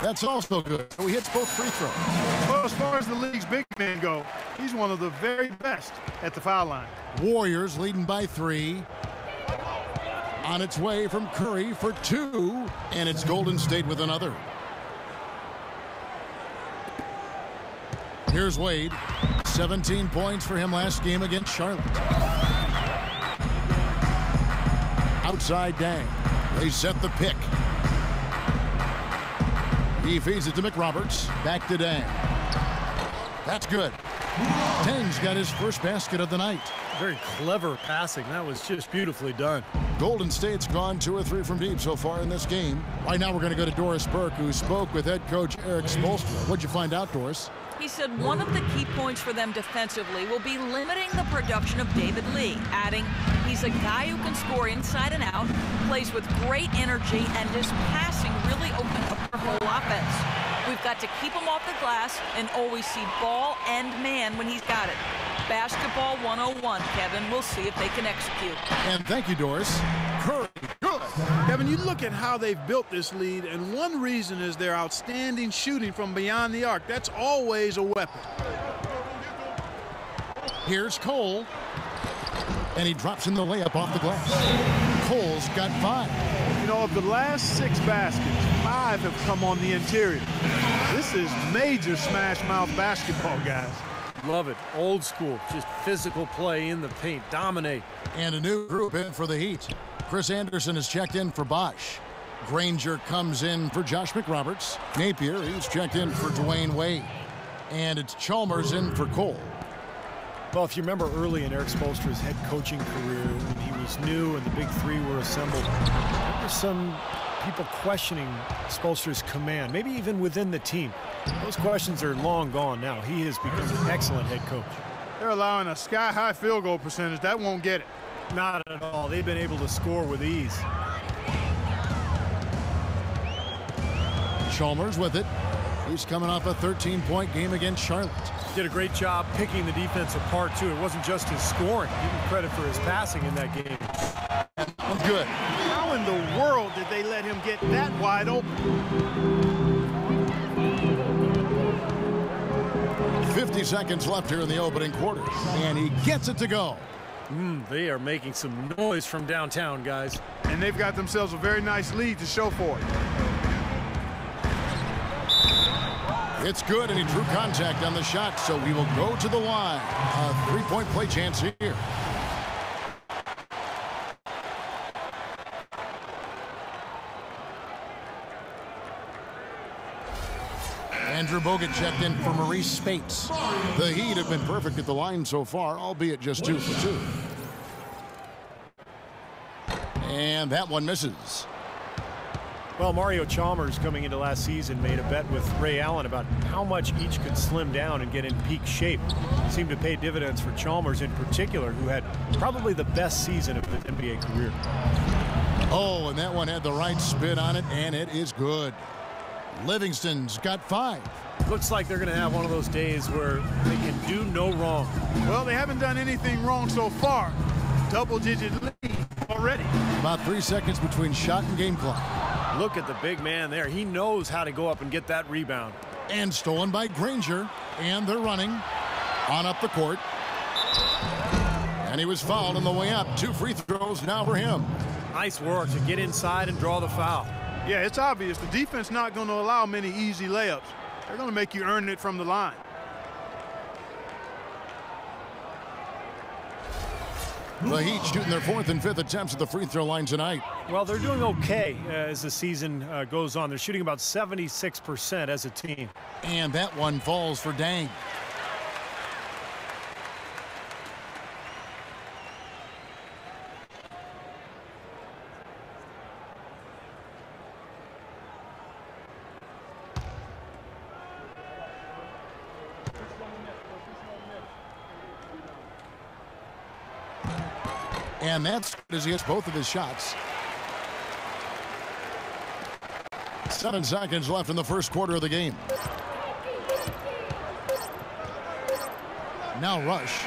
That's also good. So he hits both free throws. Well, as far as the league's big men go, he's one of the very best at the foul line. Warriors leading by 3. On its way from Curry for 2. And it's Golden State with another. Here's Wade. 17 points for him last game against Charlotte. Outside Dang. They set the pick. He feeds it to McRoberts. Back to Dang. That's good. Dang's got his first basket of the night. Very clever passing. That was just beautifully done. Golden State's gone 2 or 3 from deep so far in this game. Right now we're going to go to Doris Burke, who spoke with head coach Eric Spoelstra. What'd you find out, Doris? He said one of the key points for them defensively will be limiting the production of David Lee, adding he's a guy who can score inside and out, plays with great energy, and his passing really opened up their whole offense. We've got to keep him off the glass and always see ball and man when he's got it. Basketball 101, Kevin. We'll see if they can execute. And thank you, Doris. Curry, good. Kevin, you look at how they've built this lead, and one reason is their outstanding shooting from beyond the arc. That's always a weapon. Here's Cole. And he drops in the layup off the glass. Cole's got 5. You know, of the last 6 baskets, 5 have come on the interior. This is major smash mouth basketball, guys. Love it. Old school. Just physical play in the paint. Dominate. And a new group in for the Heat. Chris Anderson has checked in for Bosch. Granger comes in for Josh McRoberts. Napier, he's checked in for Dwayne Wade. And it's Chalmers in for Cole. Well, if you remember early in Eric Spoelstra's head coaching career, when he was new and the big 3 were assembled, there were some people questioning Spoelstra's command, maybe even within the team. Those questions are long gone now. He has become an excellent head coach. They're allowing a sky-high field goal percentage. That won't get it. Not at all. They've been able to score with ease. Chalmers with it. He's coming off a 13-point game against Charlotte. Did a great job picking the defense apart, too. It wasn't just his scoring. Give him credit for his passing in that game. Good. How in the world did they let him get that wide open? 50 seconds left here in the opening quarter. And he gets it to go. They are making some noise from downtown, guys. And they've got themselves a very nice lead to show for it. It's good, and he drew contact on the shot, so we will go to the line. A 3-point play chance here. Andrew Bogut checked in for Maurice Spates. The Heat have been perfect at the line so far, albeit just 2 for 2. And that one misses. Well, Mario Chalmers, coming into last season, made a bet with Ray Allen about how much each could slim down and get in peak shape. It seemed to pay dividends for Chalmers in particular, who had probably the best season of his NBA career. Oh, and that one had the right spin on it, and it is good. Livingston's got 5. Looks like they're going to have one of those days where they can do no wrong. Well, they haven't done anything wrong so far. Double-digit lead already. About 3 seconds between shot and game clock. Look at the big man there. He knows how to go up and get that rebound. And stolen by Granger. And they're running on up the court. And he was fouled on the way up. 2 free throws now for him. Nice work to get inside and draw the foul. Yeah, it's obvious. The defense not going to allow many easy layups. They're going to make you earn it from the line. The Heat shooting their 4th and 5th attempts at the free throw line tonight. Well, they're doing okay as the season goes on. They're shooting about 76% as a team. And that one falls for Dang. And that's as he hits both of his shots. 7 seconds left in the first quarter of the game. Now Rush.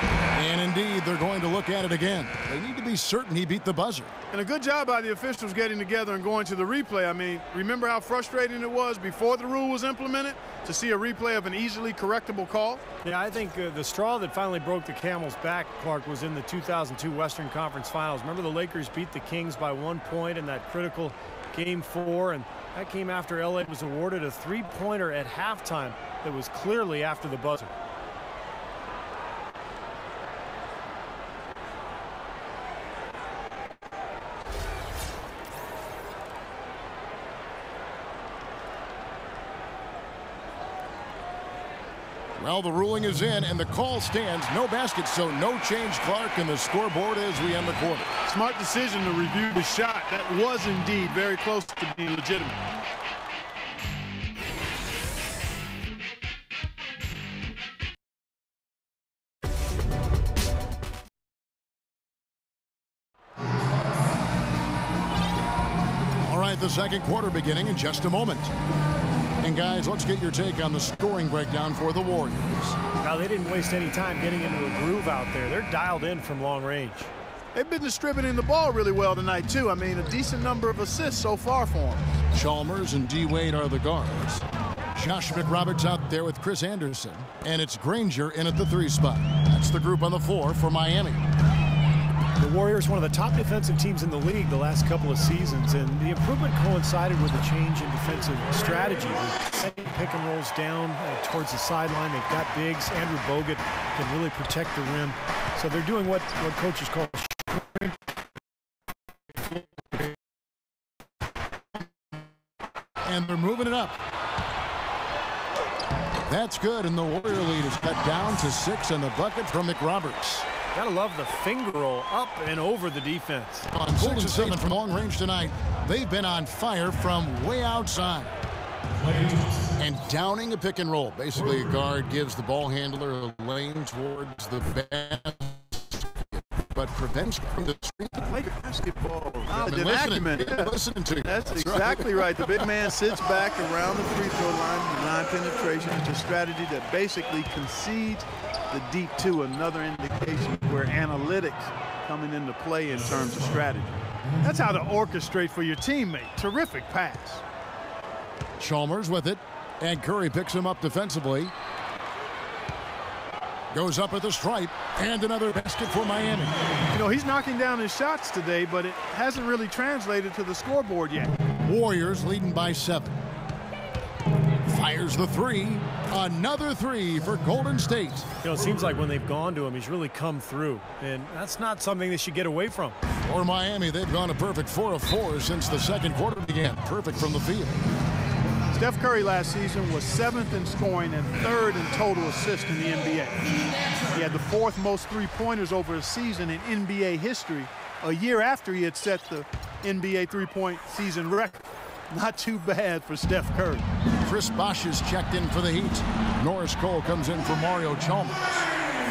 And indeed, they're going to look at it again. They need to be certain he beat the buzzer. And a good job by the officials getting together and going to the replay. I mean, remember how frustrating it was before the rule was implemented to see a replay of an easily correctable call? Yeah, I think the straw that finally broke the camel's back, Clark, was in the 2002 Western Conference Finals. Remember the Lakers beat the Kings by 1 point in that critical Game 4, and that came after LA was awarded a three-pointer at halftime that was clearly after the buzzer. Well, the ruling is in, and the call stands. No basket, so no change, Clark, and the scoreboard as we end the quarter. Smart decision to review the shot. That was indeed very close to being legitimate. All right, the second quarter beginning in just a moment. And guys, let's get your take on the scoring breakdown for the Warriors. Now, they didn't waste any time getting into a groove out there. They're dialed in from long range. They've been distributing the ball really well tonight, too. I mean, a decent number of assists so far for them. Chalmers and D. Wade are the guards. Josh McRoberts out there with Chris Anderson. And it's Granger in at the 3 spot. That's the group on the floor for Miami. The Warriors, one of the top defensive teams in the league the last couple of seasons, and the improvement coincided with a change in defensive strategy. Setting pick and rolls down towards the sideline. They've got bigs. Andrew Bogut can really protect the rim. So they're doing what coaches call and they're moving it up. That's good, and the Warrior lead is cut down to 6 and the bucket from McRoberts. Gotta love the finger roll up and over the defense. On 6 and 7 from long range tonight. They've been on fire from way outside. And downing a pick and roll. Basically, a guard gives the ball handler a lane towards the basket, but prevents from the screen. Like basketball. Listening to you. That's exactly right. The big man sits back around the free throw line, non-penetration. It's a strategy that basically concedes the deep 2, another indication where analytics coming into play in terms of strategy. That's how to orchestrate for your teammate. Terrific pass. Chalmers with it, and Curry picks him up defensively. Goes up at the stripe, and another basket for Miami. You know, he's knocking down his shots today, but it hasn't really translated to the scoreboard yet. Warriors leading by 7. Fires the 3. Another 3 for Golden State. You know, it seems like when they've gone to him, he's really come through. And that's not something they should get away from. For Miami, they've gone a perfect 4 of 4 since the second quarter began. Perfect from the field. Steph Curry last season was 7th in scoring and 3rd in total assists in the NBA. He had the 4th most three-pointers over a season in NBA history, a year after he had set the NBA three-point season record. Not too bad for Steph Curry. Chris Bosh is checked in for the Heat. Norris Cole comes in for Mario Chalmers.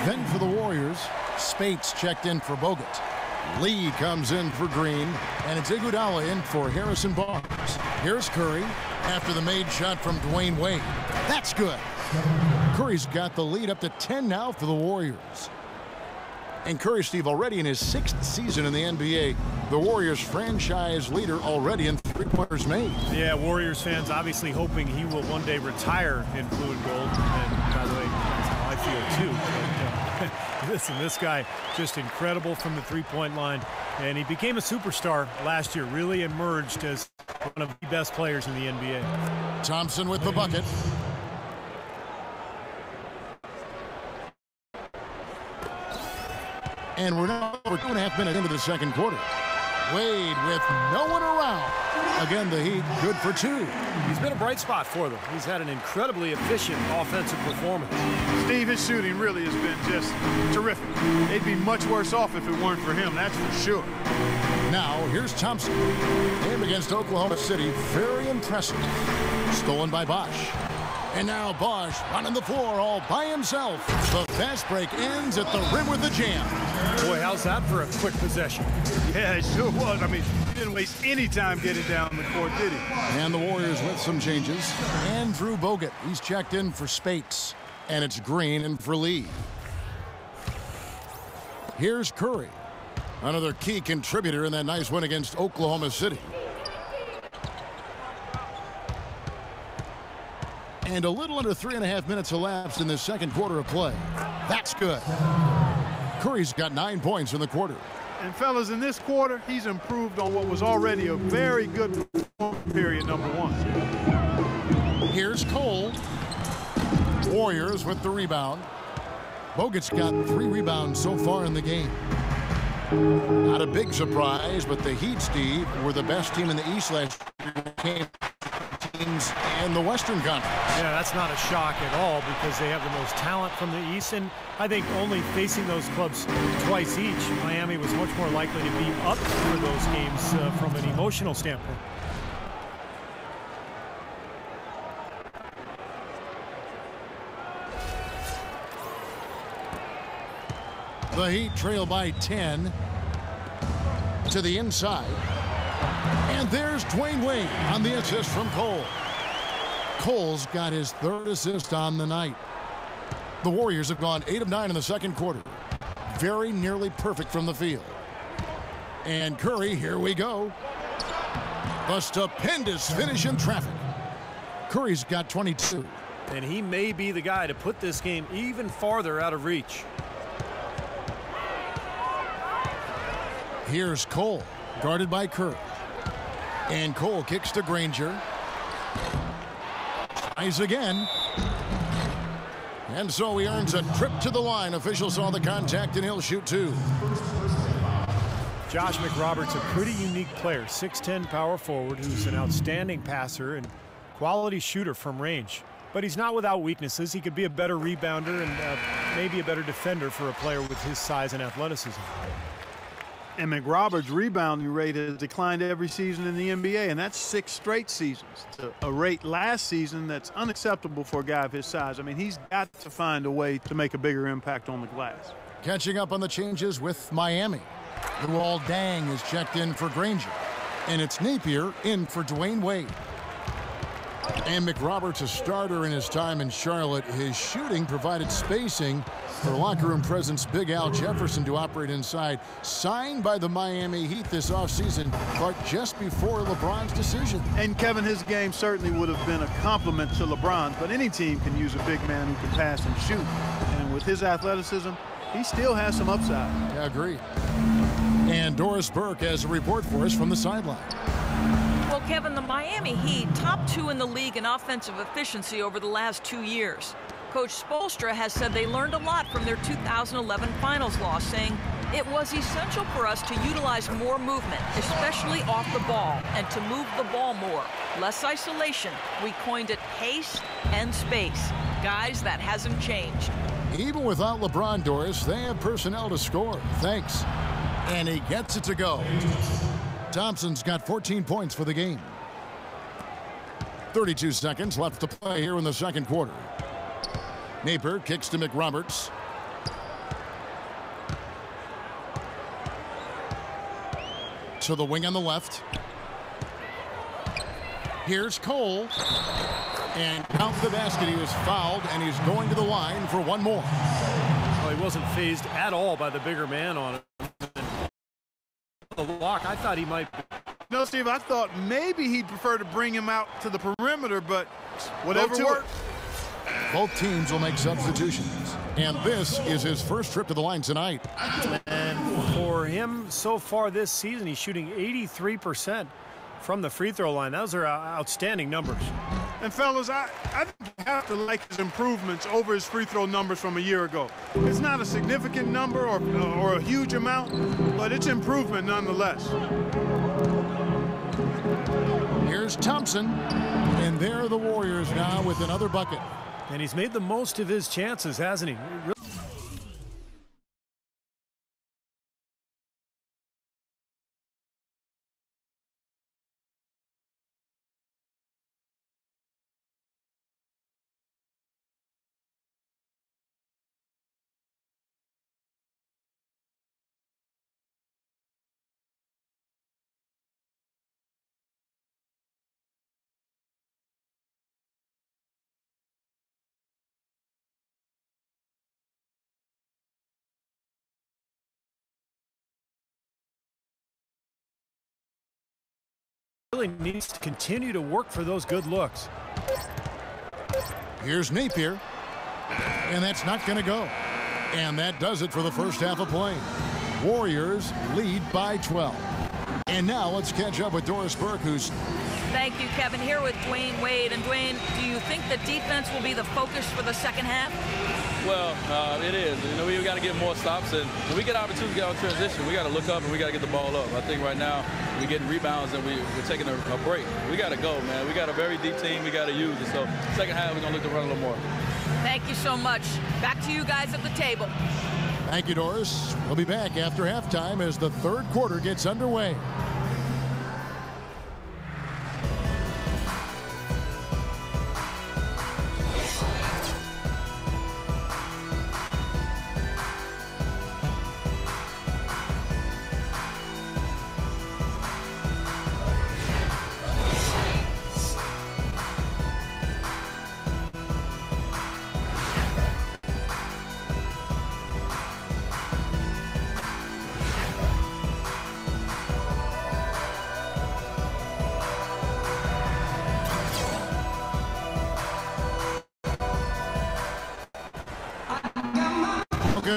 Then for the Warriors, Spates checked in for Bogut. Lee comes in for Green, and it's Iguodala in for Harrison Barnes. Here's Curry after the made shot from Dwayne Wade. That's good. Curry's got the lead up to 10 now for the Warriors. And Curry, Steve, already in his 6th season in the NBA, the Warriors franchise leader already in three-pointers made. Yeah, Warriors fans obviously hoping he will one day retire in blue and gold. And by the way, that's how I feel too. But, listen, this guy just incredible from the three-point line. And he became a superstar last year, really emerged as one of the best players in the NBA. Thompson with the bucket. And we're now 2.5 minutes into the second quarter. Wade with no one around. Again, the Heat good for 2. He's been a bright spot for them. He's had an incredibly efficient offensive performance. Steve, his shooting really has been just terrific. They'd be much worse off if it weren't for him, that's for sure. Now, here's Thompson. Game against Oklahoma City, very impressive. Stolen by Bosh. And now Bosh running the floor all by himself. The fast break ends at the rim with the jam. Boy, how's that for a quick possession? Yeah, it sure was. I mean, he didn't waste any time getting down the court, did he? And the Warriors with some changes. Andrew Bogut, he's checked in for Spates. And it's Green in for Lee. Here's Curry, another key contributor in that nice win against Oklahoma City. And a little under 3.5 minutes elapsed in the second quarter of play. That's good. Curry's got 9 points in the quarter. And fellas, in this quarter, he's improved on what was already a very good period number one. Here's Cole. Warriors with the rebound. Bogut's got 3 rebounds so far in the game. Not a big surprise, but the Heat, Steve, were the best team in the East last year. Teams in the Western Conference. Yeah, that's not a shock at all because they have the most talent from the East, and I think only facing those clubs twice each, Miami was much more likely to be up for those games from an emotional standpoint. The Heat trail by 10 to the inside. And there's Dwayne Wade on the assist from Cole. Cole's got his 3rd assist on the night. The Warriors have gone 8 of 9 in the second quarter. Very nearly perfect from the field. And Curry, here we go. A stupendous finish in traffic. Curry's got 22. And he may be the guy to put this game even farther out of reach. Here's Cole, guarded by Curry. And Cole kicks to Granger. Tries again. And so he earns a trip to the line. Officials saw the contact, and he'll shoot 2. Josh McRoberts, a pretty unique player, 6'10" power forward who's an outstanding passer and quality shooter from range. But he's not without weaknesses. He could be a better rebounder and maybe a better defender for a player with his size and athleticism. And McRoberts' rebounding rate has declined every season in the NBA, and that's 6 straight seasons. It's a rate last season that's unacceptable for a guy of his size. I mean, he's got to find a way to make a bigger impact on the glass. Catching up on the changes with Miami. Luol Deng is checked in for Granger. And it's Napier in for Dwayne Wade. And McRoberts, a starter in his time in Charlotte. His shooting provided spacing for locker room presence Big Al Jefferson to operate inside. Signed by the Miami Heat this offseason, but just before LeBron's decision. And Kevin, his game certainly would have been a compliment to LeBron's, but any team can use a big man who can pass and shoot. And with his athleticism, he still has some upside. Yeah, I agree. And Doris Burke has a report for us from the sideline. Well, Kevin, the Miami Heat, top 2 in the league in offensive efficiency over the last 2 years. Coach Spoelstra has said they learned a lot from their 2011 finals loss, saying it was essential for us to utilize more movement, especially off the ball, and to move the ball more. Less isolation. We coined it pace and space. Guys, that hasn't changed. Even without LeBron, Doris, they have personnel to score. Thanks. And he gets it to go. Thompson's got 14 points for the game. 32 seconds left to play here in the second quarter. Napier kicks to McRoberts. To the wing on the left. Here's Cole. And count the basket. He was fouled, and he's going to the line for one more. Well, he wasn't fazed at all by the bigger man on it. The lock, I thought he might. No, Steve, I thought maybe he'd prefer to bring him out to the perimeter, but whatever worked. Both teams will make substitutions. And this is his first trip to the line tonight. And for him so far this season, he's shooting 83% from the free throw line. Those are outstanding numbers. And fellas, I think you have to like his improvements over his free throw numbers from a year ago. It's not a significant number or a huge amount, but it's improvement nonetheless. Here's Thompson, and there are the Warriors now with another bucket. And he's made the most of his chances, hasn't he? really needs to continue to work for those good looks. Here's Napier, and that's not going to go. And that does it for the first half of play. Warriors lead by 12. And now let's catch up with Doris Burke, who's... Thank you, Kevin. Here with Dwayne Wade. And Dwayne, do you think the defense will be the focus for the second half? Well, it is. You know, we got to get more stops, and when we get opportunities to get out transition, we got to look up and we got to get the ball up. I think right now we're getting rebounds and we're taking a break. We got to go, man. We got a very deep team. We got to use it. So second half, we're going to look to run a little more. Thank you so much. Back to you guys at the table. Thank you, Doris. We'll be back after halftime as the third quarter gets underway.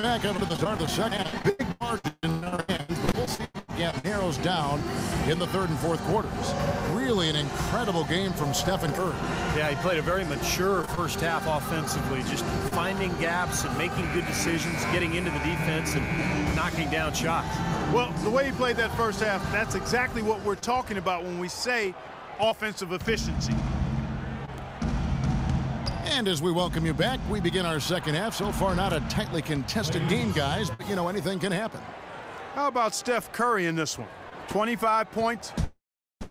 Back up to the start of the second half. Big margin in our hands, but we'll see if the gap narrows down in the third and fourth quarters. Really an incredible game from Stephen Curry. Yeah, he played a very mature first half offensively, just finding gaps and making good decisions, getting into the defense and knocking down shots. Well, the way he played that first half, that's exactly what we're talking about when we say offensive efficiency. And as we welcome you back, we begin our second half. So far, not a tightly contested game, guys, but you know, anything can happen. How about Steph Curry in this one? 25 points.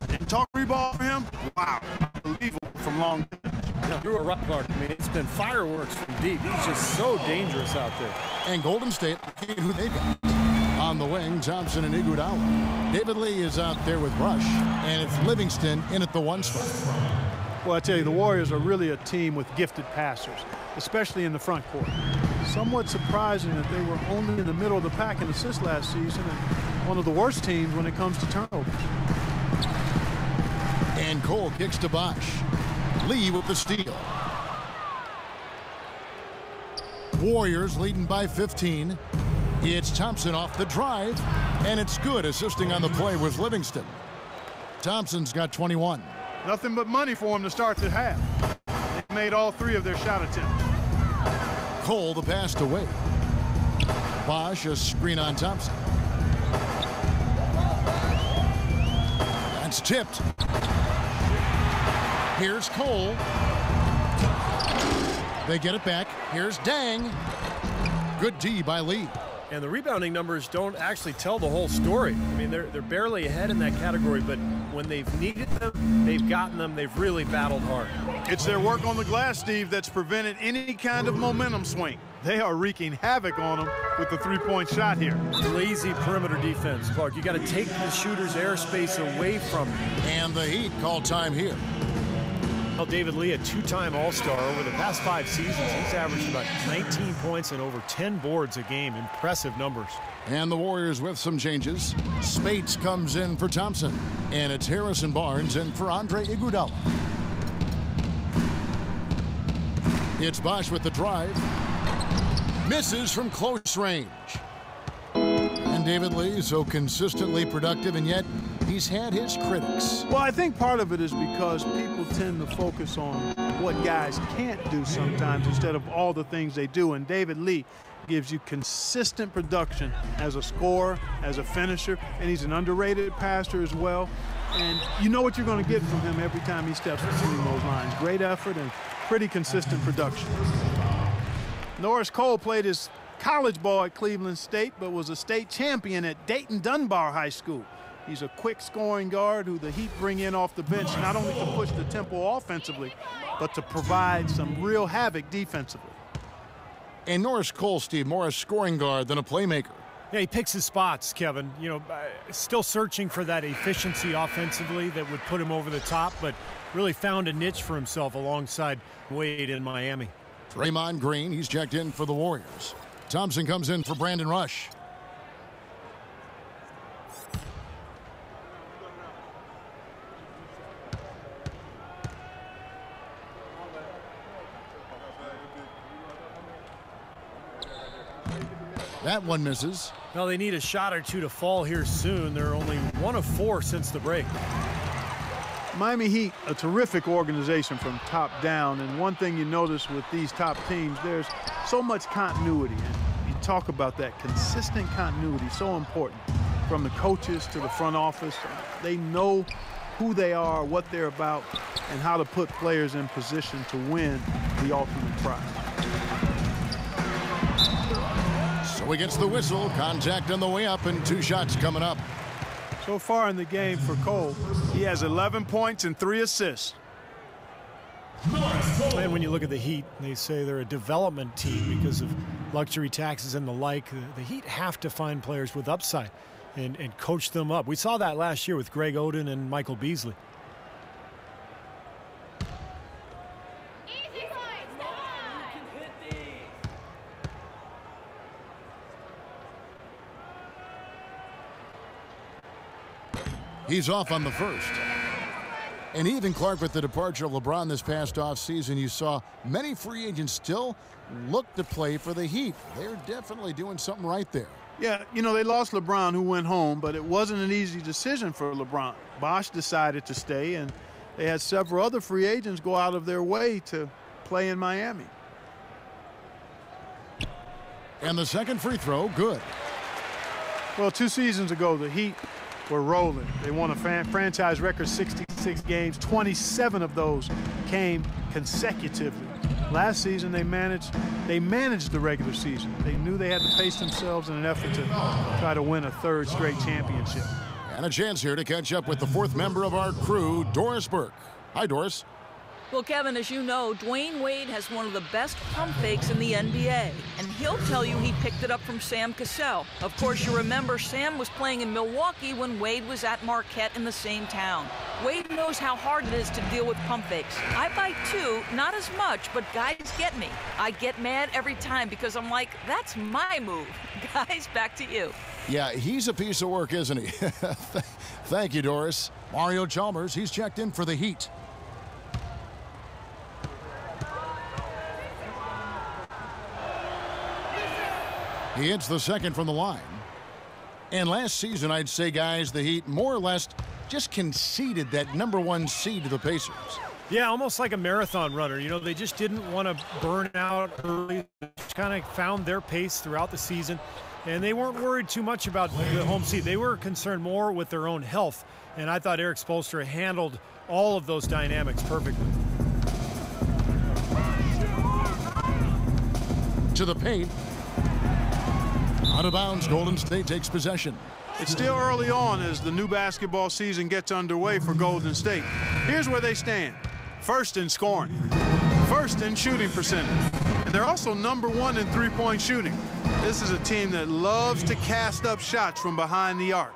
Didn't talk rebound for him? Wow. Unbelievable from long distance. Through a rock guard. I mean, it's been fireworks from deep. He's just so dangerous out there. And Golden State, who they've got. On the wing, Thompson and Iguodala. David Lee is out there with Rush, and it's Livingston in at the one spot. Well, I tell you, the Warriors are really a team with gifted passers, especially in the front court. Somewhat surprising that they were only in the middle of the pack in assists last season and one of the worst teams when it comes to turnovers. And Cole kicks to Bosh. Lee with the steal. Warriors leading by 15. It's Thompson off the drive, and it's good. Assisting on the play was Livingston. Thompson's got 21. Nothing but money for him to start the half. They made all three of their shot attempts. Cole the pass to Wade. Bosh a screen on Thompson. That's tipped. Here's Cole. They get it back. Here's Dang. Good D by Lee. And the rebounding numbers don't actually tell the whole story. I mean, they're barely ahead in that category, but when they've needed them, they've gotten them. They've really battled hard. It's their work on the glass, Steve, that's prevented any kind of momentum swing. They are wreaking havoc on them with the three-point shot here. Lazy perimeter defense, Clark. You got to take the shooter's airspace away from him. And the Heat call time here. Well, David Lee, a two-time All-Star. Over the past 5 seasons, he's averaged about 19 points and over 10 boards a game. Impressive numbers. And the Warriors with some changes. Spates comes in for Thompson. And it's Harrison Barnes in for Andre Iguodala. It's Bosh with the drive. Misses from close range. And David Lee so consistently productive, and yet he's had his critics. Well, I think part of it is because people tend to focus on what guys can't do sometimes instead of all the things they do. And David Lee gives you consistent production as a scorer, as a finisher, and he's an underrated passer as well. And you know what you're going to get from him every time he steps between those lines. Great effort and pretty consistent production. Norris Cole played his college ball at Cleveland State, but was a state champion at Dayton Dunbar High School. He's a quick scoring guard who the Heat bring in off the bench, not only to push the tempo offensively, but to provide some real havoc defensively. And Norris Cole, Steve, more a scoring guard than a playmaker. Yeah, he picks his spots, Kevin. You know, still searching for that efficiency offensively that would put him over the top, but really found a niche for himself alongside Wade in Miami. Draymond Green, he's checked in for the Warriors. Thompson comes in for Brandon Rush. That one misses. Well, they need a shot or two to fall here soon. They're only 1 of 4 since the break. Miami Heat, a terrific organization from top down. And one thing you notice with these top teams, there's so much continuity. And you talk about that consistent continuity, so important. From the coaches to the front office, they know who they are, what they're about, and how to put players in position to win the ultimate prize. So he gets the whistle, contact on the way up, and 2 shots coming up. So far in the game for Cole, he has 11 points and 3 assists. And when you look at the Heat, they say they're a development team because of luxury taxes and the like. The Heat have to find players with upside and coach them up. We saw that last year with Greg Oden and Michael Beasley. He's off on the first. And even, Clark, with the departure of LeBron this past offseason, you saw many free agents still look to play for the Heat. They're definitely doing something right there. Yeah, you know, they lost LeBron, who went home, but it wasn't an easy decision for LeBron. Bosh decided to stay, and they had several other free agents go out of their way to play in Miami. And the second free throw, good. Well, 2 seasons ago, the Heat were rolling. They won a franchise record 66 games. 27 of those came consecutively. Last season, they managed the regular season. They knew they had to pace themselves in an effort to try to win a 3rd straight championship. And a chance here to catch up with the 4th member of our crew, Doris Burke. Hi, Doris. Well, Kevin, as you know, Dwayne Wade has one of the best pump fakes in the NBA, and he'll tell you he picked it up from Sam Cassell. Of course, you remember Sam was playing in Milwaukee when Wade was at Marquette in the same town. Wade knows how hard it is to deal with pump fakes. I bite too, not as much, but guys get me. I get mad every time because I'm like, that's my move. Guys, back to you. Yeah, he's a piece of work, isn't he? Thank you, Doris. Mario Chalmers, he's checked in for the Heat. He hits the second from the line. And last season, I'd say, guys, the Heat more or less just conceded that #1 seed to the Pacers. Yeah, almost like a marathon runner. You know, they just didn't want to burn out early. They just kind of found their pace throughout the season. And they weren't worried too much about the home seed. They were concerned more with their own health. And I thought Eric Spoelstra handled all of those dynamics perfectly. To the paint. Out of bounds, Golden State takes possession. It's still early on as the new basketball season gets underway for Golden State. Here's where they stand. 1st in scoring, 1st in shooting percentage, and they're also #1 in three-point shooting. This is a team that loves to cast up shots from behind the arc.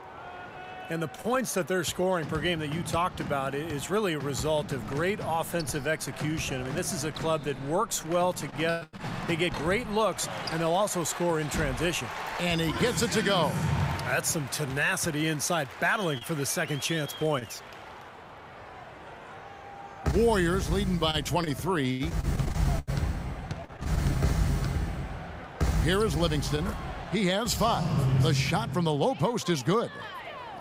And the points that they're scoring per game that you talked about is really a result of great offensive execution. I mean, this is a club that works well together. They get great looks, and they'll also score in transition. And he gets it to go. That's some tenacity inside, battling for the second chance points. Warriors leading by 23. Here is Livingston. He has 5. The shot from the low post is good.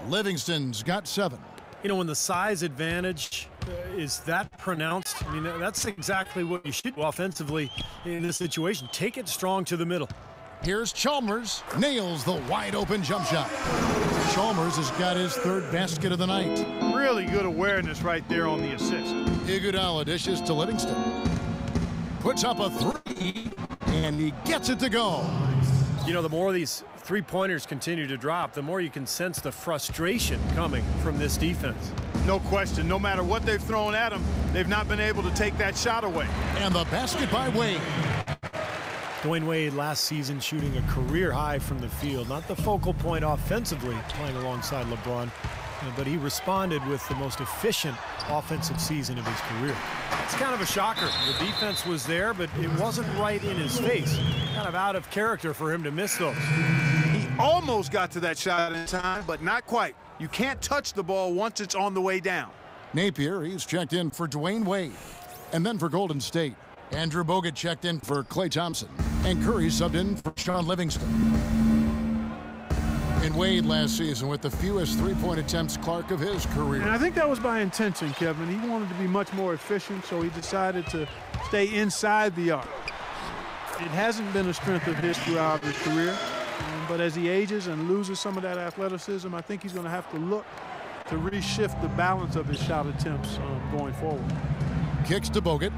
Livingston's got 7. You know, when the size advantage is that pronounced, I mean, that's exactly what you should do offensively in this situation. Take it strong to the middle. Here's Chalmers. Nails the wide-open jump shot. Chalmers has got his 3rd basket of the night. Really good awareness right there on the assist. Iguodala dishes to Livingston. Puts up a 3, and he gets it to go. You know, the more these three-pointers continue to drop, the more you can sense the frustration coming from this defense. No question. No matter what they've thrown at them, they've not been able to take that shot away. And the basket by Wade. Dwayne Wade last season shooting a career high from the field. Not the focal point offensively, playing alongside LeBron, but he responded with the most efficient offensive season of his career. It's kind of a shocker. The defense was there, but it wasn't right in his face. Kind of out of character for him to miss those. He almost got to that shot in time, but not quite. You can't touch the ball once it's on the way down. Napier, he's checked in for Dwayne Wade. And then for Golden State, Andrew Bogut checked in for Klay Thompson. And Curry subbed in for Sean Livingston. Dwayne Wade last season with the fewest three-point attempts, Clark, of his career. And I think that was by intention, Kevin. He wanted to be much more efficient, so he decided to stay inside the arc. It hasn't been a strength of his throughout his career, but as he ages and loses some of that athleticism, I think he's going to have to look to reshift the balance of his shot attempts going forward. Kicks to Bogut.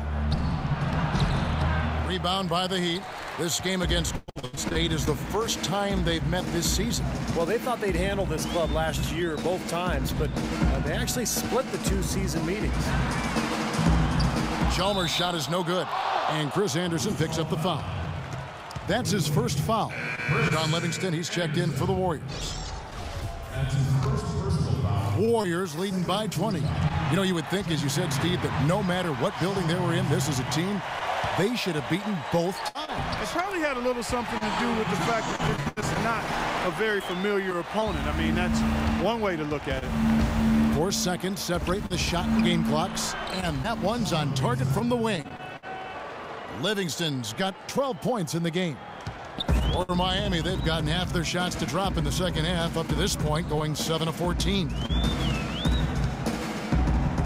Rebound by the Heat. This game against Golden State is the first time they've met this season. Well, they thought they'd handle this club last year both times, but they actually split the two season meetings. Chalmers' shot is no good, and Chris Anderson picks up the foul. That's his first foul. John Livingston, he's checked in for the Warriors. Warriors leading by 20. You know, you would think, as you said, Steve, that no matter what building they were in, this is a team they should have beaten both times. It probably had a little something to do with the fact that this is not a very familiar opponent. I mean, that's one way to look at it. 4 seconds separating the shot and game clocks, and that one's on target from the wing. Livingston's got 12 points in the game. For Miami, they've gotten half their shots to drop in the second half, up to this point going 7 of 14.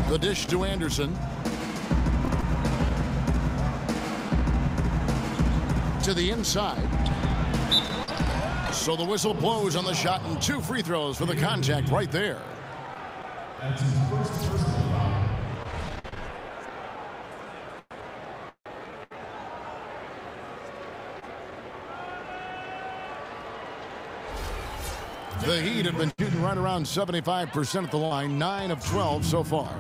The dish to Anderson. To the inside. So the whistle blows on the shot, and 2 free throws for the contact right there. The Heat have been shooting right around 75% at the line, 9 of 12 so far.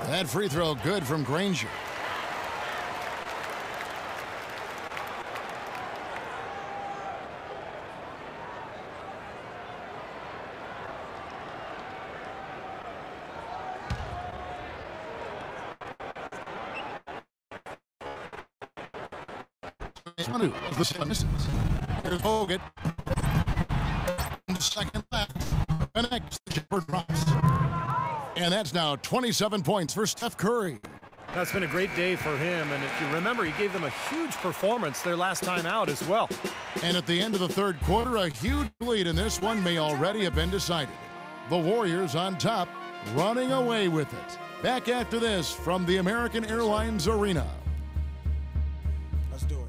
That free throw good from Granger. Here's Bogut. Second left. Connects. The jumper drops. And that's now 27 points for Steph Curry. That's been a great day for him, and if you remember, he gave them a huge performance their last time out as well. And at the end of the third quarter, a huge lead in this one may already have been decided. The Warriors on top, running away with it. Back after this from the American Airlines Arena. Let's do it.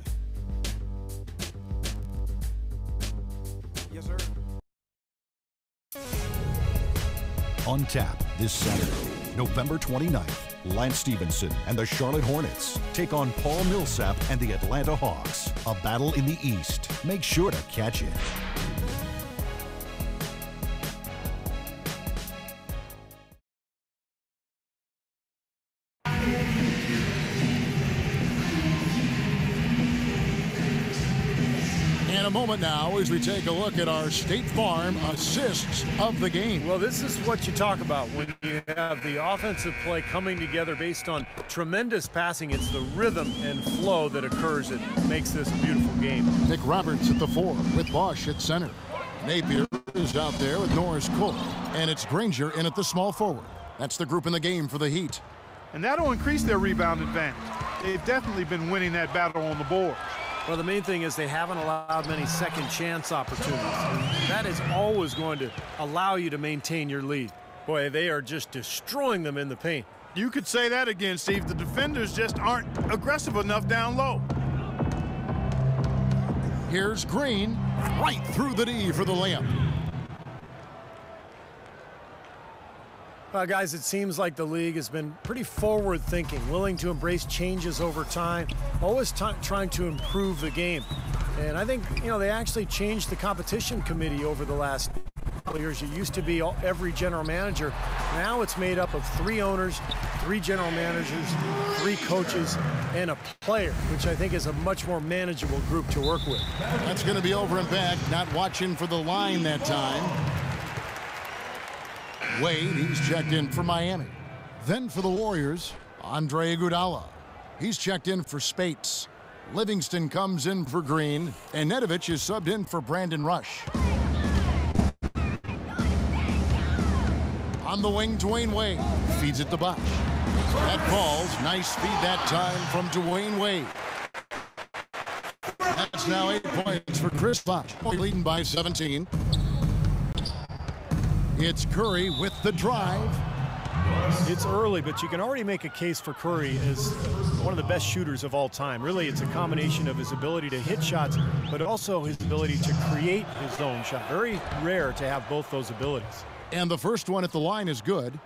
Yes, sir. On tap this Saturday, November 29th, Lance Stevenson and the Charlotte Hornets take on Paul Millsap and the Atlanta Hawks. A battle in the East. Make sure to catch it. A moment now as we take a look at our State Farm assists of the game. Well, this is what you talk about when you have the offensive play coming together based on tremendous passing. It's the rhythm and flow that occurs that makes this a beautiful game. Nick Roberts at the 4 with Bosch at center. Napier is out there with Norris Cole, and it's Granger in at the small forward. That's the group in the game for the Heat. And that'll increase their rebound advantage. They've definitely been winning that battle on the board. Well, the main thing is they haven't allowed many second chance opportunities. And that is always going to allow you to maintain your lead. Boy, they are just destroying them in the paint. You could say that again, Steve. The defenders just aren't aggressive enough down low. Here's Green, right through the D for the layup. Guys, it seems like the league has been pretty forward-thinking, willing to embrace changes over time, always trying to improve the game. And I think, you know, they actually changed the competition committee over the last couple years. It used to be every general manager. Now it's made up of 3 owners, 3 general managers, 3 coaches, and a player, which I think is a much more manageable group to work with. That's going to be over and back, not watching for the line that time. Wade, he's checked in for Miami. Then for the Warriors, Andre Iguodala. He's checked in for Spates. Livingston comes in for Green, and Nedovic is subbed in for Brandon Rush. On the wing, Dwayne Wade feeds it to Bosch. That falls. Nice feed that time from Dwayne Wade. That It's now 8 points for Chris Bosh, leading by 17. It's Curry with the drive. It's early, but you can already make a case for Curry as one of the best shooters of all time. Really, it's a combination of his ability to hit shots, but also his ability to create his own shot. Very rare to have both those abilities. And the first one at the line is good.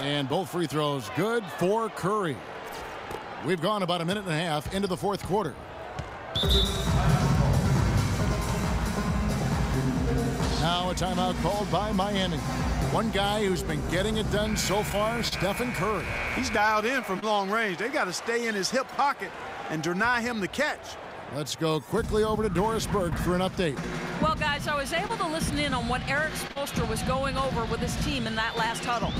And both free throws good for Curry. We've gone about a minute and a half into the fourth quarter. Now a timeout called by Miami. One guy who's been getting it done so far, Stephen Curry. He's dialed in from long range. They got to stay in his hip pocket and deny him the catch. Let's go quickly over to Doris Burke for an update. Well, guys, I was able to listen in on what Eric Spoelstra was going over with his team in that last huddle.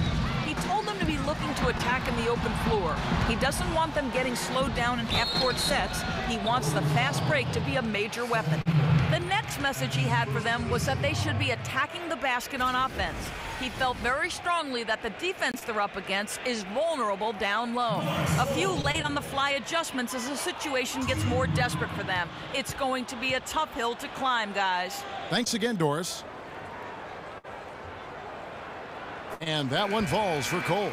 He told them to be looking to attack in the open floor. He doesn't want them getting slowed down in half-court sets. He wants the fast break to be a major weapon. The next message he had for them was that they should be attacking the basket on offense. He felt very strongly that the defense they're up against is vulnerable down low. A few late-on-the-fly adjustments as the situation gets more desperate for them. It's going to be a tough hill to climb, guys. Thanks again, Doris. And that one falls for Cole.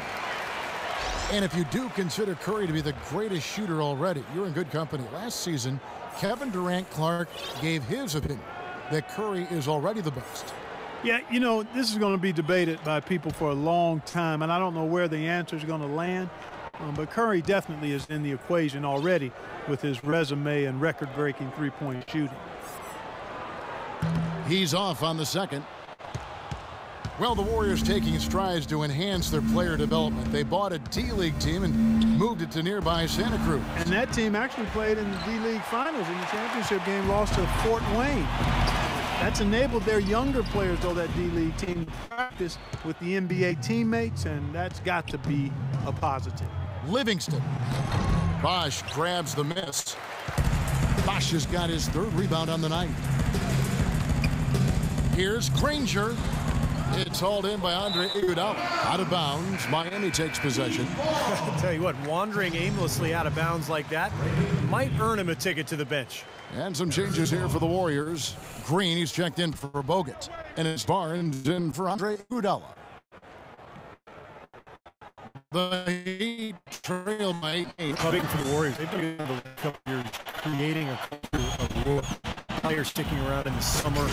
And if you do consider Curry to be the greatest shooter already, you're in good company. Last season, Kevin Durant Clark gave his opinion that Curry is already the best. Yeah, you know, this is going to be debated by people for a long time, and I don't know where the answer is going to land. But Curry definitely is in the equation already with his resume and record-breaking three-point shooting. He's off on the second. Well, the Warriors taking strides to enhance their player development. They bought a D-League team and moved it to nearby Santa Cruz. And that team actually played in the D-League Finals in the championship game, lost to Fort Wayne. That's enabled their younger players, though, that D-League team, to practice with the NBA teammates, and that's got to be a positive. Livingston. Bosh grabs the miss. Bosh has got his third rebound on the night. Here's Granger. It's hauled in by Andre Iguodala. Out of bounds. Miami takes possession. I'll tell you what, wandering aimlessly out of bounds like that might earn him a ticket to the bench. And some changes here for the Warriors. Green, he's checked in for Bogut. And it's Barnes in for Andre Iguodala. The Heat trail by 8. Big for the Warriors. They've been a couple years creating a culture of war. Players sticking around in the summer,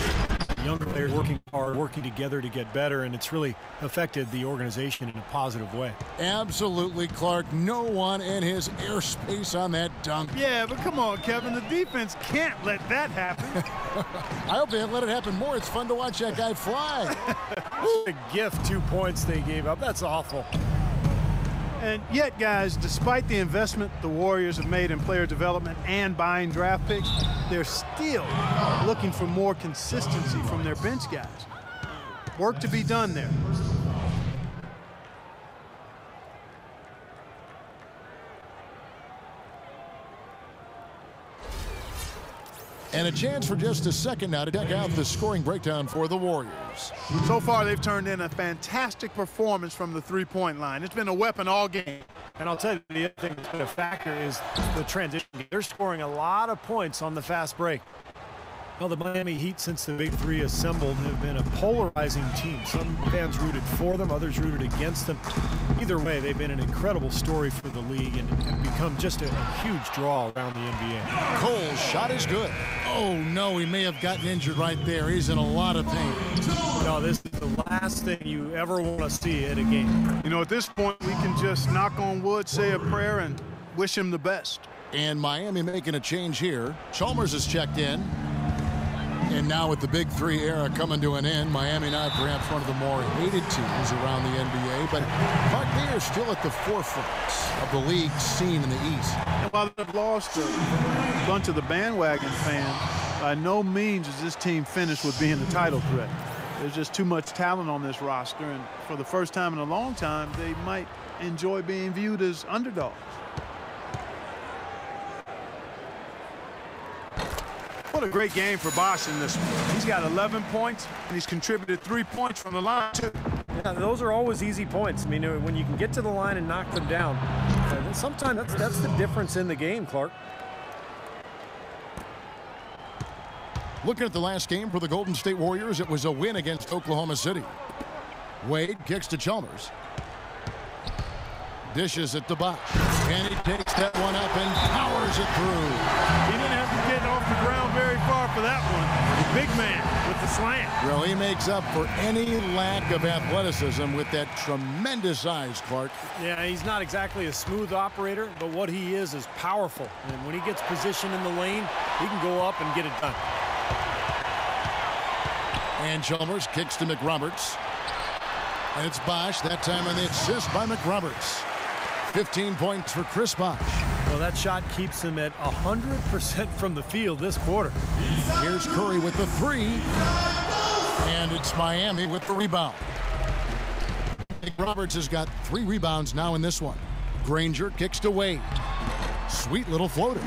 younger players working hard, working together to get better, and it's really affected the organization in a positive way. Absolutely, Clark. No one in his airspace on that dunk. Yeah, but come on, Kevin. The defense can't let that happen. I hope they let it happen more. It's fun to watch that guy fly. A gift, 2 points they gave up. That's awful. And yet, guys, despite the investment the Warriors have made in player development and buying draft picks, they're still looking for more consistency from their bench guys. Work to be done there. And a chance for just a second now to check out the scoring breakdown for the Warriors. So far, they've turned in a fantastic performance from the three-point line. It's been a weapon all game. And I'll tell you, the other thing that's been a factor is the transition. They're scoring a lot of points on the fast break. Well, the Miami Heat, since the Big Three assembled, have been a polarizing team. Some fans rooted for them, others rooted against them. Either way, they've been an incredible story for the league and have become just a huge draw around the NBA. Cole's shot is good. Oh, no, he may have gotten injured right there. He's in a lot of pain. No, this is the last thing you ever want to see at a game. You know, at this point, we can just knock on wood, say a prayer, and wish him the best. And Miami making a change here. Chalmers is checked in. And now with the Big Three era coming to an end, Miami not perhaps one of the more hated teams around the NBA, but Clark, they are still at the forefront of the league scene in the East. And while they've lost a bunch of the bandwagon fans, by no means is this team finished with being a title threat. There's just too much talent on this roster, and for the first time in a long time, they might enjoy being viewed as underdogs. a great game for Bosch in this one. He's got 11 points, and he's contributed 3 points from the line, too. Yeah, those are always easy points. I mean, when you can get to the line and knock them down, sometimes that's the difference in the game, Clark. Looking at the last game for the Golden State Warriors, it was a win against Oklahoma City. Wade kicks to Chalmers. Dishes it to Bosch. And he takes that one up and powers it through. He didn't have to get off the ground very far for that one. The big man with the slam. Well, he makes up for any lack of athleticism with that tremendous size, Clark. Yeah, he's not exactly a smooth operator, but what he is powerful. And when he gets positioned in the lane, he can go up and get it done. And Chalmers kicks to McRoberts. And it's Bosch, that time on the assist by McRoberts. 15 points for Chris Bosch. Well, that shot keeps him at 100% from the field this quarter. Here's Curry with the three. And it's Miami with the rebound. McRoberts has got 3 rebounds now in this one. Granger kicks to Wade. Sweet little floater.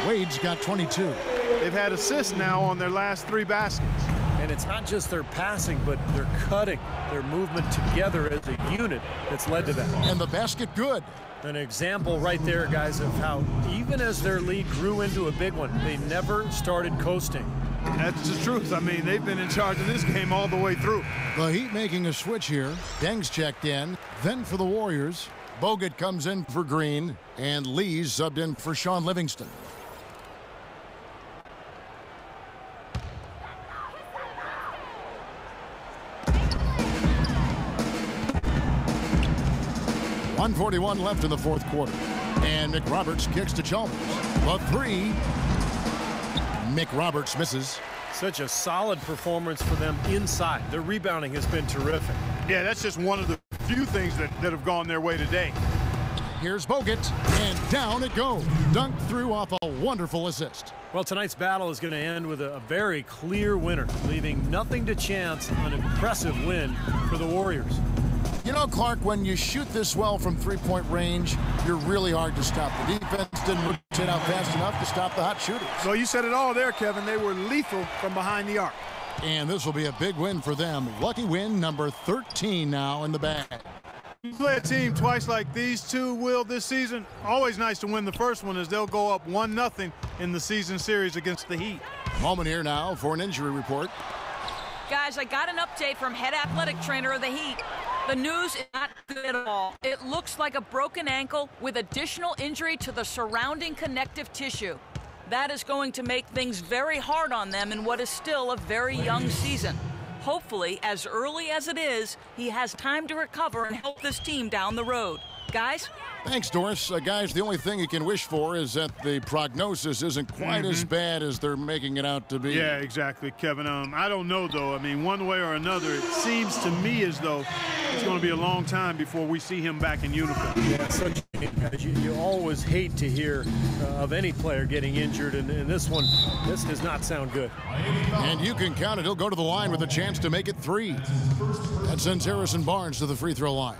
Wade's got 22. They've had assists now on their last 3 baskets. And it's not just their passing, but their cutting, their movement together as a unit that's led to that. And the basket good. An example right there, guys, of how even as their lead grew into a big one, they never started coasting. That's the truth. I mean, they've been in charge of this game all the way through. The Heat making a switch here. Deng's checked in. Then for the Warriors, Bogut comes in for Green, and Lee's subbed in for Sean Livingston. .141 left in the fourth quarter. And McRoberts kicks to Chalmers. The three. McRoberts misses. Such a solid performance for them inside. Their rebounding has been terrific. Yeah, that's just one of the few things that have gone their way today. Here's Bogut, and down it goes. Dunked through off a wonderful assist. Well, tonight's battle is going to end with a very clear winner, leaving nothing to chance. An impressive win for the Warriors. You know, Clark, when you shoot this well from three-point range, you're really hard to stop. The defense didn't rotate out fast enough to stop the hot shooters. So you said it all there, Kevin. They were lethal from behind the arc. And this will be a big win for them. Lucky win number 13 now in the bag. You play a team twice like these two will this season. Always nice to win the first one as they'll go up 1-0 in the season series against the Heat. Moment here now for an injury report. Guys, I got an update from head athletic trainer of the Heat. The news is not good at all. It looks like a broken ankle with additional injury to the surrounding connective tissue. That is going to make things very hard on them in what is still a very young season. Hopefully, as early as it is, he has time to recover and help this team down the road. Guys? Thanks, Doris. Guys, the only thing you can wish for is that the prognosis isn't quite as bad as they're making it out to be. Yeah, exactly, Kevin. I don't know, though. I mean, one way or another, it seems to me as though it's going to be a long time before we see him back in uniform. Yeah, such a shame, guys. You always hate to hear of any player getting injured, and this one, this does not sound good. And you can count it. He'll go to the line with a chance to make it 3. That sends Harrison Barnes to the free throw line.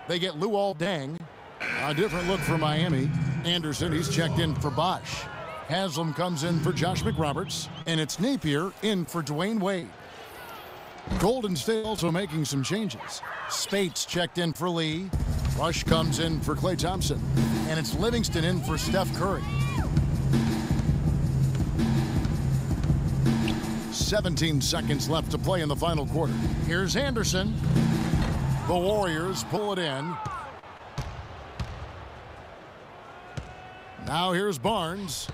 They get Luol Deng. A different look for Miami. Anderson, he's checked in for Bosch. Haslam comes in for Josh McRoberts. And it's Napier in for Dwayne Wade. Golden State also making some changes. Spates checked in for Lee. Rush comes in for Klay Thompson. And it's Livingston in for Steph Curry. 17 seconds left to play in the final quarter. Here's Anderson. The Warriors pull it in. Now here's Barnes.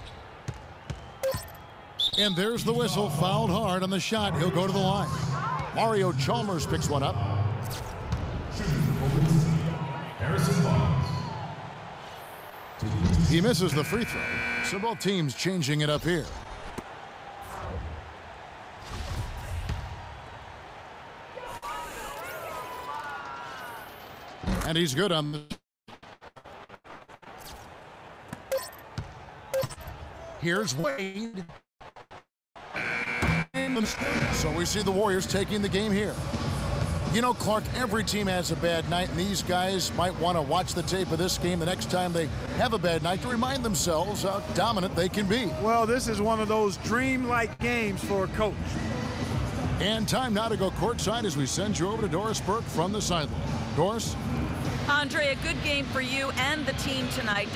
And there's the whistle. Fouled hard on the shot. He'll go to the line. Mario Chalmers picks one up. He misses the free throw. So both teams changing it up here. And he's good on the... Here's Wade. So we see the Warriors taking the game here. You know, Clark, every team has a bad night, and these guys might want to watch the tape of this game the next time they have a bad night to remind themselves how dominant they can be. Well, this is one of those dream-like games for a coach. And time now to go courtside as we send you over to Doris Burke from the sideline. Doris? Andre, a good game for you and the team tonight.